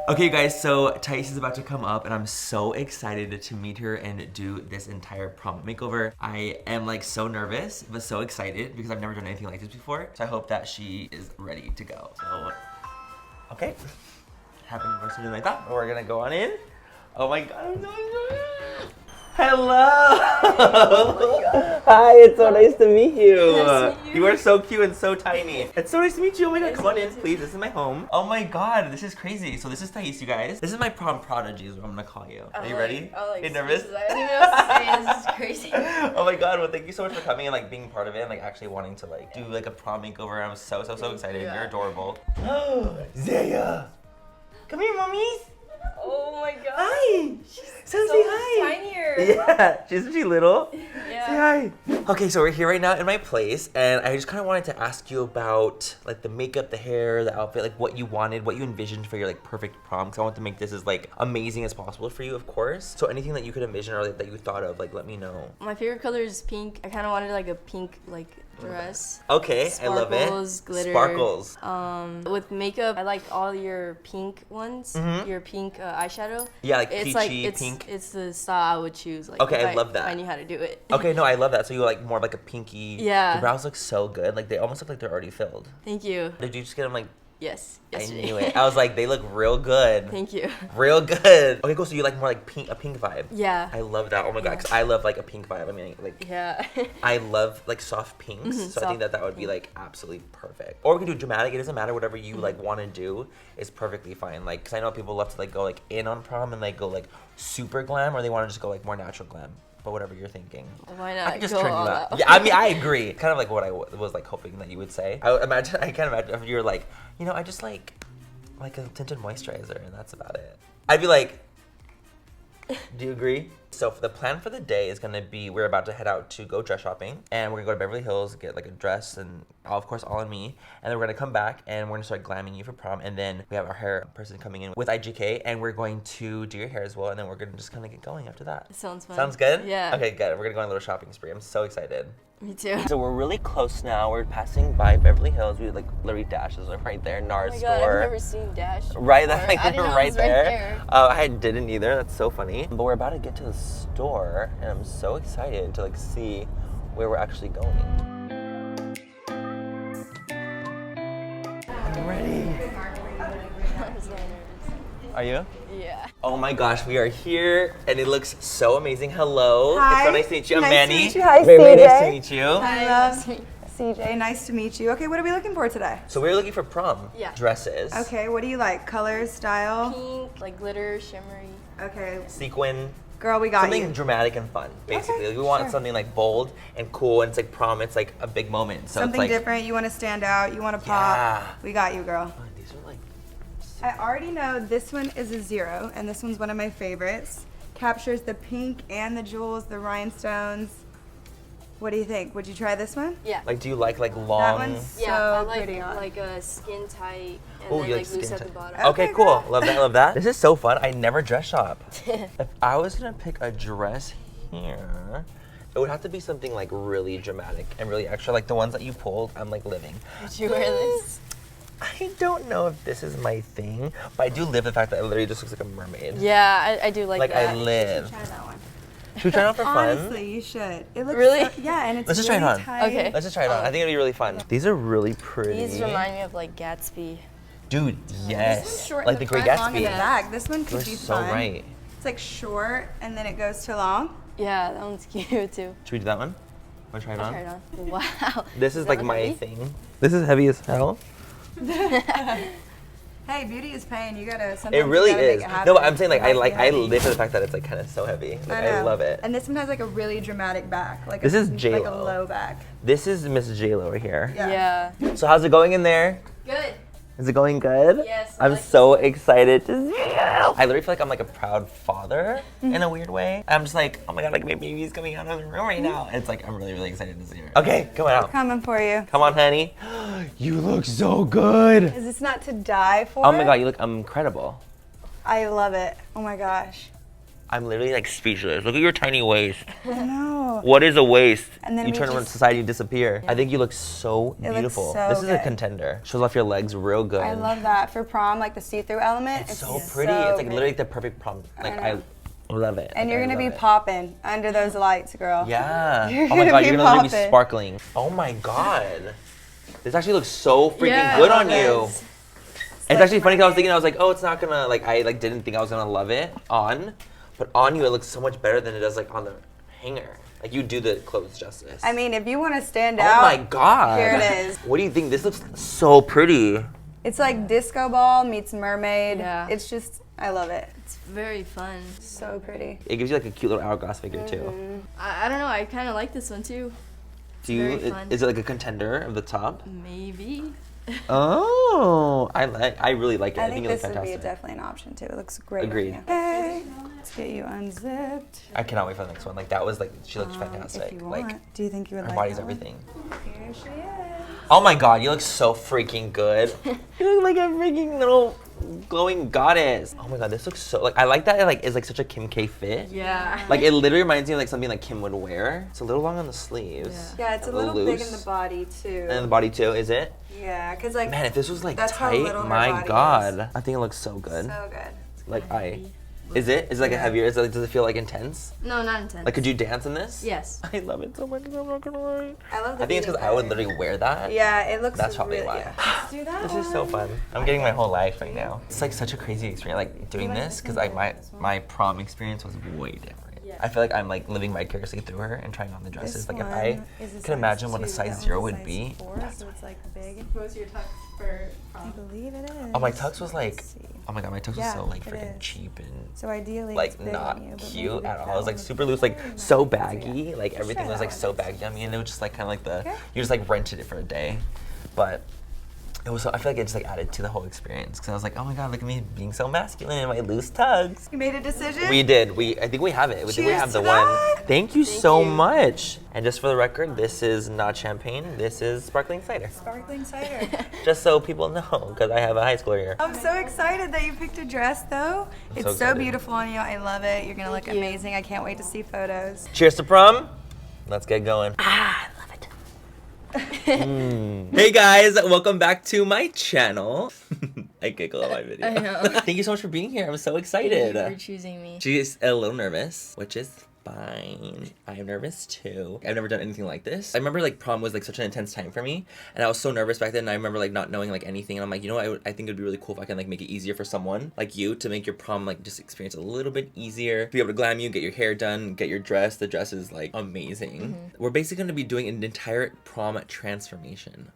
Okay, guys, so Tais is about to come up, and I'm so excited to meet her and do this entire prom makeover. I am like so nervous, but so excited because I've never done anything like this before. So I hope that she is ready to go. So, okay, happened more sooner than I thought. But we're gonna go on in. Oh my God, I'm so excited. Hello! Oh my God. Hi, it's so nice to meet you. Nice to meet you. You are so cute and so tiny. It's so nice to meet you. Oh my God, come on in, please. This is my home. Oh my God, this is crazy. So this is Tais, you guys. This is my prom prodigy is what I'm gonna call you. Are you ready? Are you nervous? I don't even know what to say. This is crazy. Oh my God, well thank you so much for coming and like being part of it and like actually wanting to like do like a prom makeover. I'm so excited. You're adorable. Oh, Zaya. Come here, mommies. Oh my God. Hi. She's so so say hi. tinier. Yeah, isn't she little? Yeah. Say hi. Okay, so we're here right now in my place, and I just kind of wanted to ask you about like the makeup, the hair, the outfit, like what you wanted, what you envisioned for your like perfect prom. Because I want to make this as like amazing as possible for you, of course. So anything that you could envision or like, that you thought of, like let me know. My favorite color is pink. I kind of wanted like a pink like dress. Okay, I love it. Sparkles, glitter. Sparkles. With makeup, I like all your pink ones. Your pink eyeshadow. Yeah, like it's peachy, pink. It's the style I would choose. Like, Okay, if I love that. I knew how to do it. Okay, no, I love that. So you like more like a pinky. Yeah. The brows look so good. Like they almost look like they're already filled. Thank you. Did you just get them like? Yes. I Yesterday. knew it. I was like, they look real good. Thank you. Real good. Okay, cool. So you like more like a pink vibe. Yeah. I love that. Oh my God, because I love like a pink vibe. I mean, like. Yeah. I love like soft pinks, so I think that would be like absolutely perfect. Or we can do dramatic. It doesn't matter. Whatever you like want to do is perfectly fine. Like, cause I know people love to like go like in on prom and like go like super glam, or they want to just go like more natural glam. But whatever you're thinking. Why not? I can just go turn you all out. out. Yeah, I mean, I agree. Kind of like what I was like hoping that you would say. I can't imagine if you're like, you know, I just like a tinted moisturizer and that's about it. I'd be like, do you agree? So the plan for the day is gonna be, we're about to head out to go dress shopping, and we're gonna go to Beverly Hills, get like a dress, and of course all on me, and then we're gonna come back and we're gonna start glamming you for prom, and then we have our hair person coming in with IGK, and we're going to do your hair as well, and then we're gonna just kind of get going after that. Sounds fun. Sounds good? Yeah. Okay, good. We're gonna go on a little shopping spree. I'm so excited. Me too. So we're really close now. We're passing by Beverly Hills. We like literally Dashes like right there, NARS Oh my store. God, I've never seen Dash. Right, that's before. like I didn't know it right was there. I didn't either. That's so funny. But we're about to get to the store, and I'm so excited to like see where we're actually going. I'm ready. I'm so nervous. Are you? Yeah. Oh my gosh, we are here, and it looks so amazing. Hello. Hi. It's so nice to meet you. I'm Nice Manny. to meet you. Hi, Very CJ. nice to meet you. I love CJ. Nice to meet you. Okay, what are we looking for today? So we're looking for prom dresses. Okay, what do you like? Color, style? Pink, like glitter, shimmery. Okay, Sequin. girl, we got Something you. dramatic and fun, basically. Okay, We want sure. something like bold and cool, and it's like prom. It's like a big moment. So Something it's like, different. You want to stand out. You want to pop. Yeah. We got you, girl. Oh, these are like. I already know this one is a 0, and this one's one of my favorites. Captures the pink and the jewels, the rhinestones. What do you think? Would you try this one? Yeah. Like, do you like That long? one's so Yeah, I like pretty on. like a skin tight and Ooh, then you like like loose skin at the tight. bottom. Okay, Okay, cool. girl. Love that. Love that. This is so fun. I never dress shop. If I was gonna pick a dress here, it would have to be something like really dramatic and really extra, like the ones that you pulled. I'm like living. Would you wear this? I don't know if this is my thing, but I do live the fact that it literally just looks like a mermaid. Yeah, I do like Like that. I live. Try that one. Should we try it on for fun? Honestly, you should. It looks Really? so- yeah, and it's Let's just try it really on. tight. Okay. Let's just try it on. I think it'll be really fun. These are really pretty. These remind me of like Gatsby. Dude, yes. Short Like in the Great front, long in the Gatsby. back. This one could You're be so fun. right. It's like short and then it goes to long. Yeah, that one's cute too. Should we do that one? Want to try it I'll on? try it on. Wow. This is that like look my heavy? thing. This is heavy as hell. Hey, beauty is pain. You gotta. Sometimes It really you gotta make is. It happen. No, but I'm saying like It I has to like be I heavy. live for the fact that it's like kind of so heavy. Like I know. love it. And this one has like a really dramatic back. Like This a, is like J-Lo. a low back. This is Miss J-Lo over here. Yeah. Yeah. So how's it going in there? Good. Is it going good? Yes, I I'm like so excited to see you. I literally feel like I'm like a proud father in a weird way. I'm just like, oh my God, like my baby's coming out of the room right now. It's like, I'm really, really excited to see her. Okay, come on out. Coming for you. Come on, honey. You look so good. Is this not to die for? Oh my God, you look incredible. I love it. Oh my gosh. I'm literally like speechless. Look at your tiny waist. I know. What is a waist? And then you we turn around just- society and disappear. I think you look so It looks beautiful. so This is a good. contender. Shows off your legs real good. I love that for prom, like the see-through element. It's so pretty. so It's like good. literally the perfect prom. Like I love it. And Like, you're I gonna be love it. popping under those lights, girl. Yeah. You're Oh my gonna god, be you're gonna literally be popping. sparkling. Oh my god. This actually looks so freaking Yeah, good I on love you. this. It's actually funny because I was thinking, I was like, oh, it's not gonna, like, I like didn't think I was gonna love it on, but on you it looks so much better than it does like on the hanger. Like you do the clothes justice. I mean, if you want to stand oh out, my god. here it is. What do you think? This looks so pretty. It's like disco ball meets mermaid. Yeah. It's just, I love it. It's very fun. So pretty. It gives you like a cute little hourglass figure too. Mm-hmm. I don't know. I kind of like this one too. Do you? very fun. Is it like a contender of the top? Maybe. Oh, I really like it. I I think think it this looks would be fantastic. definitely an option too. It looks great. on Agreed. you. Okay, let's get you unzipped. I cannot wait for the next one. Like that was like she looked If fantastic. you want. Like Do you think you would her like body's that one? everything. Here she is. Oh my god, you look so freaking good. You look like a freaking little glowing goddess. Oh my god, this looks so like I like that it like is like such a Kim K fit. Yeah. Like it literally reminds me of like something like Kim would wear. It's a little long on the sleeves. Yeah, it's a little big in the body too. And the body too, is it? Yeah, cause like Man, if this was like That's how tight, little her my body god. I think it looks so good. so good. Like is it like a heavier? Is it like, does it feel like intense? No, not intense. Like could you dance in this? Yes. I love it so much. I'm not gonna lie. I love the I think it's because beading I would pattern. literally wear that. Yeah, it looks. That's probably really, why. Yeah. Let's do that. This is so fun. I'm getting my whole life right now. It's like such a crazy experience, like doing this, because like my prom experience was way different. I feel like I'm like living vicariously through her and trying on the dresses. This Like if one I is a can imagine what a two, size that 0 one's would size be. 4, so it's like big. What was your tux for I prom? believe it is. Oh, my tux was like, Let's see. oh my god, my tux was Yeah, so like it freaking is. cheap and So ideally, it's like big not on you, but cute maybe at that all. It was one like would super be loose, like very so nice. Yeah. baggy. Like everything try was that like one so next. baggy on me, and it was just like kind of like the Okay. you just like rented it for a day, but. It was so, I feel like it just like added to the whole experience because I was like, oh my god, look at me being so masculine in my loose tugs. You made a decision. We did. I think we have it. I think we Cheers have the to one. that. Thank you so you. much. And just for the record, this is not champagne. This is sparkling cider. Sparkling cider. Just so people know, because I have a high schooler here. I'm so excited that you picked a dress, though. It's so so excited. beautiful on you. I love it. You're gonna look you. amazing. I can't wait to see photos. Cheers to prom. Let's get going. I love it. Hey guys, welcome back to my channel. I giggle on my video. I know. Thank you so much for being here. I'm so Thank you excited. for choosing me. She's a little nervous, which is fine. I am nervous too. I've never done anything like this. I remember like prom was like such an intense time for me, and I was so nervous back then. And I remember like not knowing like anything, and I'm like, you know what? I think it'd be really cool if I can like make it easier for someone like you to make your prom like just experience a little bit easier. Be able to glam you, get your hair done, get your dress. The dress is like amazing. We're basically going to be doing an entire prom transformation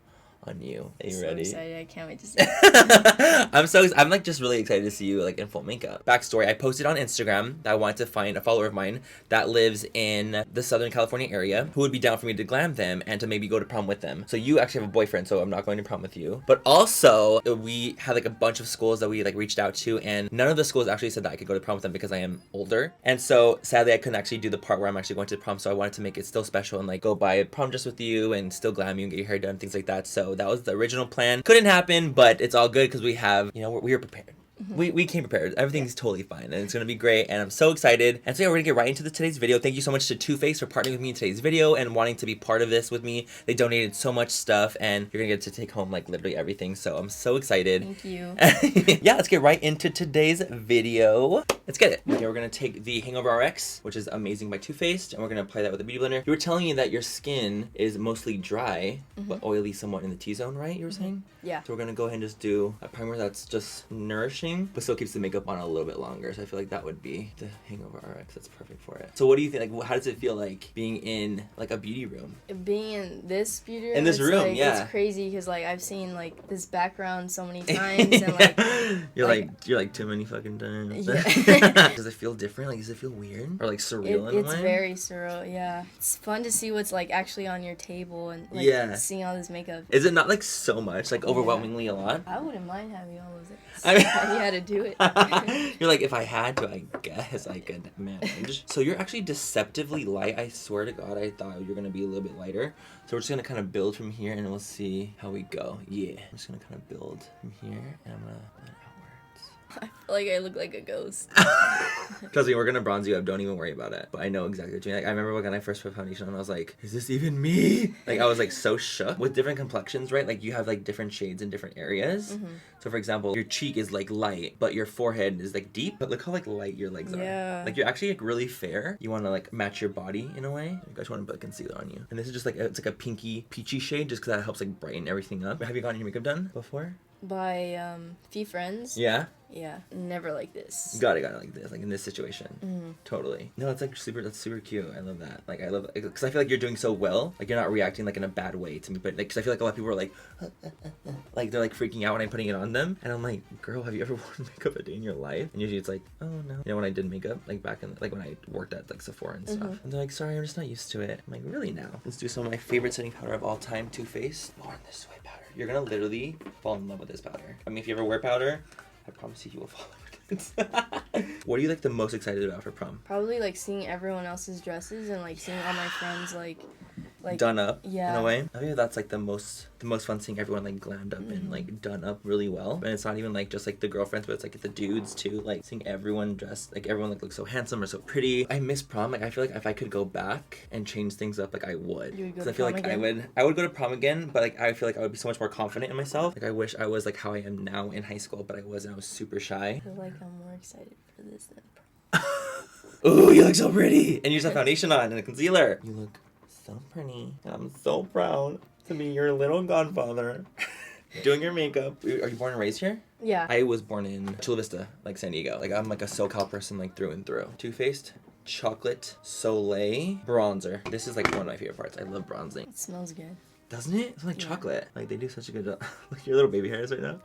on you. Are you So ready? excited. I can't wait to see it. I'm like just really excited to see you like in full makeup. Backstory, I posted on Instagram that I wanted to find a follower of mine that lives in the Southern California area who would be down for me to glam them and to maybe go to prom with them. So you actually have a boyfriend, so I'm not going to prom with you. But also we had like a bunch of schools that we like reached out to, and none of the schools actually said that I could go to prom with them because I am older. And so sadly I couldn't actually do the part where I'm actually going to prom, so I wanted to make it still special and like go buy a prom dress with you and still glam you and get your hair done, things like that. So that was the original plan. Couldn't happen, but it's all good because we have, you know, we were prepared. We came prepared. Everything's totally fine, and it's gonna be great, and I'm so excited. And so yeah, we're gonna get right into today's video. Thank you so much to Too Faced for partnering with me in today's video and wanting to be part of this with me. They donated so much stuff, and you're gonna get to take home like literally everything. So I'm so excited. Thank you. Yeah, let's get right into today's video. Let's get it. Okay, we're gonna take the Hangover RX, which is amazing by Too Faced, and we're gonna apply that with a beauty blender. You were telling me that your skin is mostly dry, but oily somewhat in the T-zone, right? You were saying? Yeah. So we're gonna go ahead and just do a primer that's just nourishing, but still keeps the makeup on a little bit longer. So I feel like that would be the Hangover RX. That's perfect for it. So what do you think? Like, how does it feel like being in like a beauty room? Being in this beauty room, In this it's, room, like, yeah. it's crazy because like I've seen like this background so many times, and like you're like- like too many fucking times. Yeah. Does it feel different? Like, does it feel weird or like surreal in a it's way? very surreal. Yeah, it's fun to see what's like actually on your table and like Yeah. seeing all this makeup. Is it not like so much? Like overwhelmingly a lot? I wouldn't mind having all of it. I mean- I had to do it. You're like, if I had to, I guess I could manage. So you're actually deceptively light. I swear to God, I thought you were gonna be a little bit lighter. So we're just gonna kind of build from here, and we'll see how we go. Yeah, I'm just gonna kind of build from here, and I'm gonna blend outwards. I feel like I look like a ghost. Trust me, we're gonna bronze you up. Don't even worry about it. But I know exactly what you mean. Like, I remember when I first put foundation on, I was like, is this even me? Like, I was like so shook. With different complexions, right? Like, you have like different shades in different areas. So for example, your cheek is like light, but your forehead is like deep. But look how like light your legs are. Like, you're actually like really fair. You want to like match your body in a way. You guys want to put concealer on you. And this is just like it's like a pinky peachy shade, just because that helps like brighten everything up. Have you gotten your makeup done before? By few friends. Yeah. Yeah, never like this. Got it like this, like in this situation. Totally. No, it's like that's super cute. I love that. Like, I love it because I feel like you're doing so well. Like, you're not reacting like in a bad way to me, but like, because I feel like a lot of people are like, like they're like freaking out when I'm putting it on them, and I'm like, girl, have you ever worn makeup a day in your life? And usually it's like, oh no. You know, when I did makeup, like back in like when I worked at like Sephora and stuff, and they're like, sorry, I'm just not used to it. I'm like, really now? Let's do some of my favorite setting powder of all time, Too Faced Born This Way powder. You're gonna literally fall in love with this powder. I mean, if you ever wear powder, I promise you will fall in love with it. What are you like the most excited about for prom? Probably like seeing everyone else's dresses and like seeing all my friends like done up in yeah. a way. I think that's like the most fun, seeing everyone like glammed up and like done up really well. And it's not even like just like the girlfriends, but it's like the dudes too. Like seeing everyone dressed, like everyone like looks so handsome or so pretty. I miss prom. Like I feel like if I could go back and change things up, like I would. You would go Because to I feel prom like again? I would go to prom again, but like I feel like I would be so much more confident in myself. Like I wish I was like how I am now in high school, but I wasn't. I was super shy. I feel like I'm more excited for this than prom. Ooh, you look so pretty. And you just have foundation on and a concealer. You look so pretty. I'm so proud to be your little godfather. Doing your makeup. Are you born and raised here? Yeah. I was born in Chula Vista, like San Diego. Like I'm like a SoCal person, like through and through. Too Faced Chocolate Soleil Bronzer. This is like one of my favorite parts. I love bronzing. It smells good. Doesn't it? It's like Yeah. chocolate. Like they do such a good job. Look, your little baby hairs right now.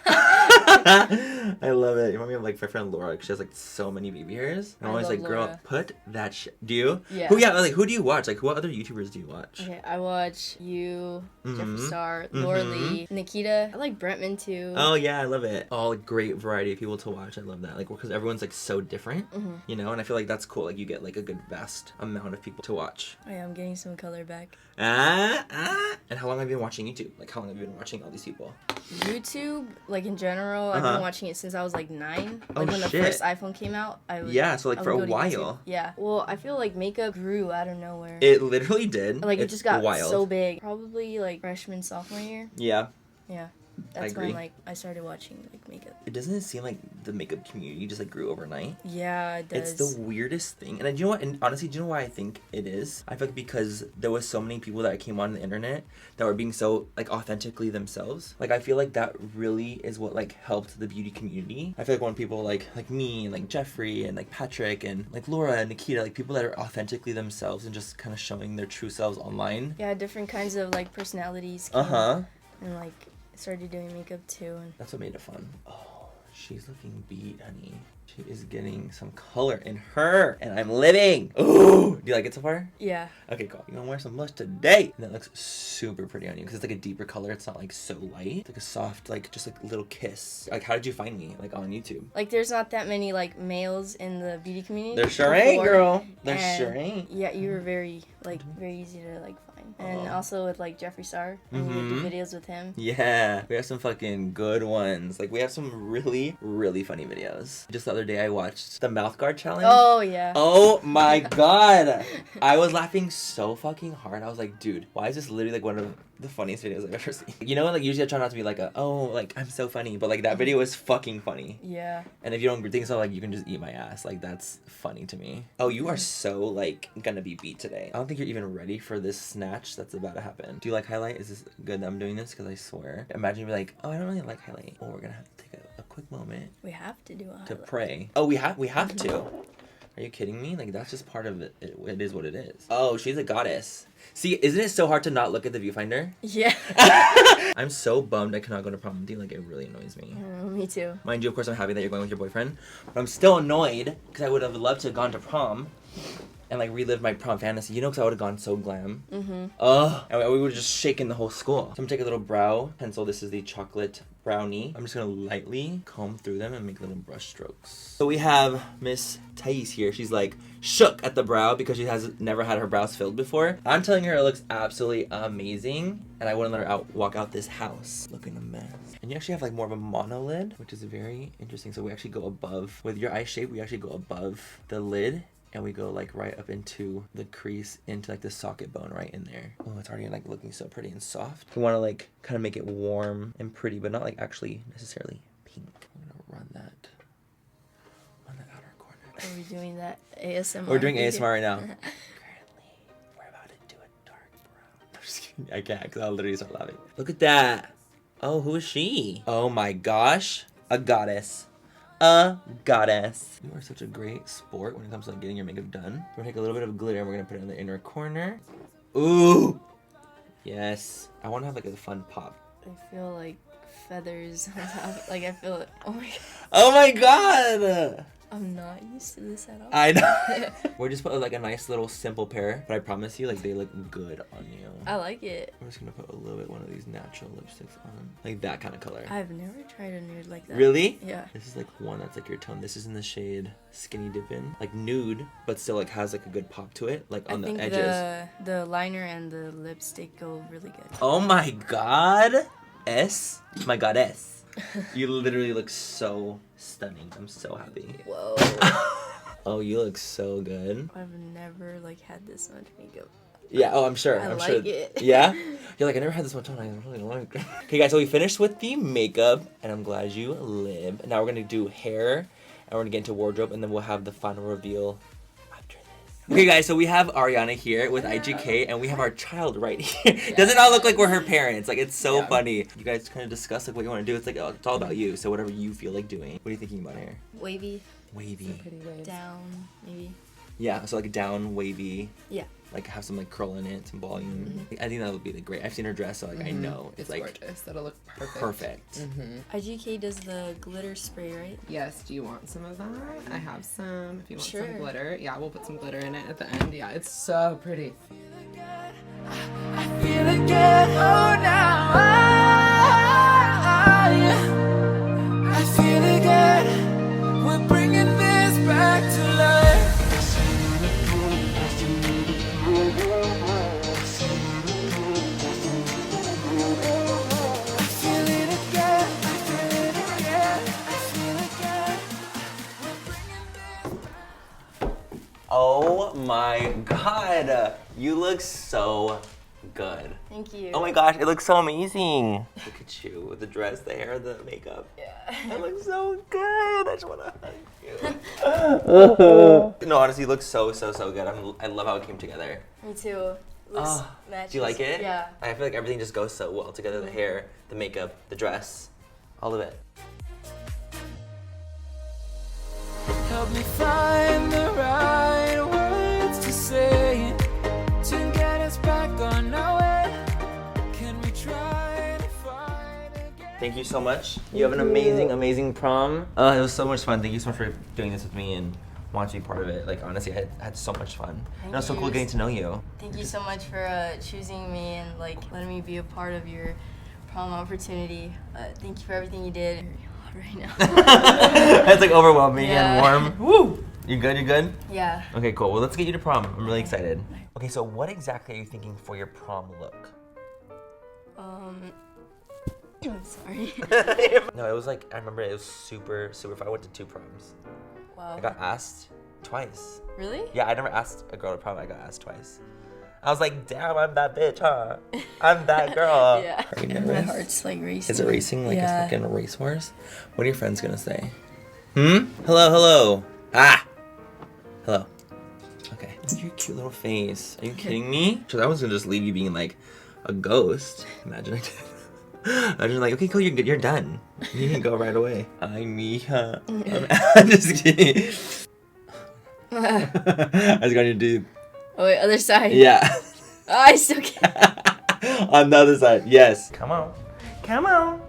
I love it. You remind me of like my friend Laura. Like, she has like so many baby hairs. I'm I always love like, girl, Laura. put that shit. Do you? Yeah. Who do you watch? Like, what other YouTubers do you watch? Okay, I watch you, Jeffree Star, Laura Lee, Nikita. I like Brentman too. Oh yeah, I love it. All great variety of people to watch. I love that. Like, because everyone's like so different, you know. And I feel like that's cool. Like, you get like a good vast amount of people to watch. Oh yeah, I'm getting some color back. And how long have you been watching YouTube? Like, how long have you been watching all these people? YouTube, like in general, I've been watching it since I was like 9. Oh, Like when the shit. first iPhone came out, So like I for would a go to YouTube. while. Yeah. Well, I feel like makeup grew out of nowhere. It literally did. Like it It's just got wild. so big. Probably like freshman, sophomore year. Yeah. Yeah. That's agree. when like I started watching like makeup. It doesn't seem like the makeup community just like grew overnight. Yeah, it does. It's the weirdest thing. And you know what? And honestly, do you know why I think it is? I feel like because there was so many people that came on the internet that were being so like authentically themselves. Like I feel like that really is what like helped the beauty community. I feel like when people like me and like Jeffrey and like Patrick and like Laura and Nikita, like people that are authentically themselves and just kind of showing their true selves online. Yeah, different kinds of like personalities. Uh-huh. And like started doing makeup too. And That's what made it fun. Oh, she's looking beat, honey. She is getting some color in her, and I'm living. Ooh, do you like it so far? yeah. Okay, cool. You're gonna wear some blush today. And that looks super pretty on you because it's like a deeper color. It's not like so light. It's like a soft, like just like little kiss. Like, how did you find me? Like on YouTube? Like there's not that many like males in the beauty community. There sure ain't, before, girl. There and, sure ain't. Yeah, you were very easy to like find. And also with like Jeffree Star, and you would do videos with him. Yeah, we have some fucking good ones. Like we have some really, really funny videos. Just the other day I watched the mouth guard challenge. Oh yeah. Oh my god. I was laughing so fucking hard. I was like, dude, why is this literally like one of the funniest videos I've ever seen? You know, like usually I try not to be like I'm so funny, but like that video is fucking funny. Yeah. And if you don't think so, like you can just eat my ass. Like that's funny to me. Oh, you are so like gonna be beat today. I don't think you're even ready for this snatch that's about to happen. Do you like highlight? Is this good that I'm doing this? Because I swear. Imagine you'd be like, oh, I don't really like highlight. Oh, we're gonna have to take a quick moment We have to do a to highlight. pray. Oh, we have to. Are you kidding me? Like that's just part of it. It is what it is. Oh, she's a goddess. See, isn't it so hard to not look at the viewfinder? Yeah. I'm so bummed I cannot go to prom with you. Like it really annoys me. Me too. Mind you, of course, I'm happy that you're going with your boyfriend, but I'm still annoyed because I would have loved to have gone to prom and like relived my prom fantasy. You know, because I would have gone so glam. And we would have just shaken the whole school. So I'm gonna take a little brow pencil. This is the chocolate Brownie. I'm just gonna lightly comb through them and make little brush strokes. So we have Miss Tais here. She's like shook at the brow because she has never had her brows filled before. I'm telling her it looks absolutely amazing, and I wouldn't let her walk out this house looking a mess. And you actually have like more of a monolid, which is very interesting. So we actually go above, with your eye shape, we actually go above the lid, and we go like right up into the crease, into like the socket bone right in there. Oh, it's already like looking so pretty and soft. We want to like kind of make it warm and pretty, but not like actually necessarily pink. I'm gonna run that on the outer corner. Are we doing that ASMR? We're doing ASMR right now. Currently, we're about to do a dark brown. I'm just kidding. I can't, because I'll literally start laughing. Look at that. Oh, who is she? Oh my gosh. A goddess. A goddess. You are such a great sport when it comes to like getting your makeup done. We're gonna take a little bit of glitter and we're gonna put it in the inner corner. Ooh. Yes. I want to have like a fun pop. I feel like feathers on top. Like I feel it. Oh my god. Oh my god. I'm not used to this at all. I know. We're just put like a nice little simple pair, but I promise you, like they look good on you. I like it. I'm just gonna put a little bit one of these natural lipsticks on, like that kind of color. I've never tried a nude like that. Really? Yeah. This is like one that's like your tone. This is in the shade Skinny Dippin', like nude, but still like has like a good pop to it, like on the edges. The liner and the lipstick go really good. Oh my god, my goddess. You literally look so stunning. I'm so happy. Whoa. Oh, you look so good. I've never like had this much makeup. Yeah, oh, I'm sure. I I'm like sure. it. Yeah? You're like, I never had this much on. I really like it. Okay, guys, so we finished with the makeup, and I'm glad you live. Now we're going to do hair, and we're going to get into wardrobe, and then we'll have the final reveal after this. Okay, guys, so we have Ariana here with IGK, and we have our child right here. Yeah. Does it all look like we're her parents? Like, it's so funny. You guys kind of discuss, like, what you want to do. It's like, oh, it's all about you, so whatever you feel like doing. What are you thinking about hair? Wavy. Wavy. Down, maybe. Yeah, so like down, wavy. Yeah. Like have some like curl in it, some volume. I think that would be like great. I've seen her dress, so like I know It's like gorgeous. That'll look perfect. perfect. IGK does the glitter spray, right? Yes. Do you want some of that? I have some. If you want Sure. some glitter, yeah, we'll put some glitter in it at the end. Yeah, it's so pretty. I feel again, oh now I feel again, we're bringing this back to life. I feel it again, I feel it again, I feel again, we're bringing this back. Oh my god, you look so good. Thank you. Oh my gosh, it looks so amazing. Look at you with the dress, the hair, the makeup. Yeah. It looks so good. I just want to hug you. No, honestly, you look so good. I love how it came together. Me too. Looks matches. Do you like it? Yeah. I feel like everything just goes so well together. The hair, the makeup, the dress, all of it. Help me find the right words to say to get us back on our way. Can we try to find again? Thank you so much. You have an amazing prom. It was so much fun. Thank you so much for doing this with me and wanting to be part of it. Like honestly, I had so much fun. And it was so cool getting to know you. Thank you so much for choosing me and like letting me be a part of your prom opportunity. Thank you for everything you did. Very hot right now. It's like overwhelming and warm. Woo! You good? You good? Yeah. Okay, cool. Well, let's get you to prom. I'm really excited. Okay, so what exactly are you thinking for your prom look? Sorry. No, it was like, I remember it was super fun. I went to 2 proms. Wow. I got asked twice. Really? Yeah, I never asked a girl to prom. I got asked twice. I was like, damn, I'm that bitch, huh? I'm that girl. Yeah. Are you My nervous? heart's like racing. Is it racing like Yeah. it's like in a race horse? What are your friends gonna say? Hello. Ah! Hello. Okay. Look at your cute little face. Are you kidding me? So I was gonna just leave you being like a ghost. Imagine I did. Imagine like, okay, cool, you're good, you're done. You can go right away. I'm Mia. I'm just kidding. I was gonna do. Oh wait, other side. Yeah. Oh, I still can't. On the other side, yes. Come on. Come on.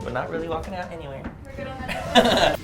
We're not really walking out anywhere. We're gonna head